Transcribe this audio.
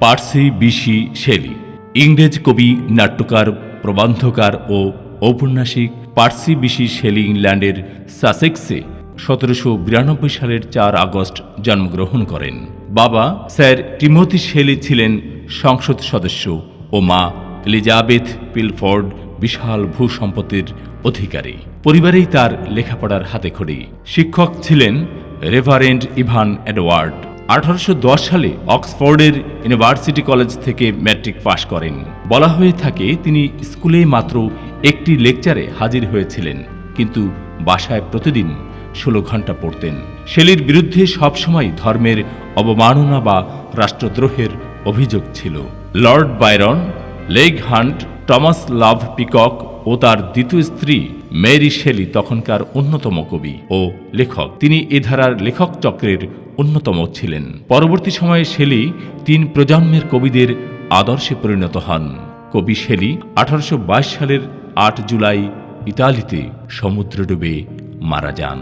Parsi বিশি Shelley ইংরেজ কবি, নাট্যকার, প্রবন্ধকার ও ঔপন্যাসিক পার্সি বিশি শেলি ইংল্যান্ডের সাসেক্সে 1792 সালের 4 আগস্ট জন্মগ্রহণ করেন। বাবা স্যার টিমোথি শেলি ছিলেন সংসদ সদস্য ও মা এলিজাবেথ পিলফোর্ড বিশাল ভূসম্পত্তির অধিকারী। পরিবারেই তার লেখাপড়ার হাতেখড়ি। শিক্ষক ছিলেন রেভারেন্ড ইভান এডওয়ার্ড। 1810 সালে অক্সফোর্ডের ইউনিভার্সিটি কলেজ থেকে ম্যাট্রিক পাশ করেন। বলা হয়ে থাকে তিনি স্কুলে মাত্র একটি লেকচারে হাজির হয়েছিলেন, কিন্তু বাসায় প্রতিদিন 16 ঘন্টা পড়তেন। শেলির বিরুদ্ধে সবসময় ধর্মের অবমাননা বা রাষ্ট্রদ্রোহের অভিযোগ ছিল। Lord Byron, Leigh Hunt, Thomas Love Peacock ও তার দ্বিতীয় স্ত্রী মেরি শেলি তখনকার অন্যতম কবি ও লেখক। তিনি এ ধারার লেখক চক্রের অন্যতম ছিলেন। পরবর্তী সময়ে শেলি 3 প্রজন্মের কবিদের আদর্শে পরিণত হন। কবি শেলি 1822 সালের 8 জুলাই ইতালিতে সমুদ্রডুবে মারা যান।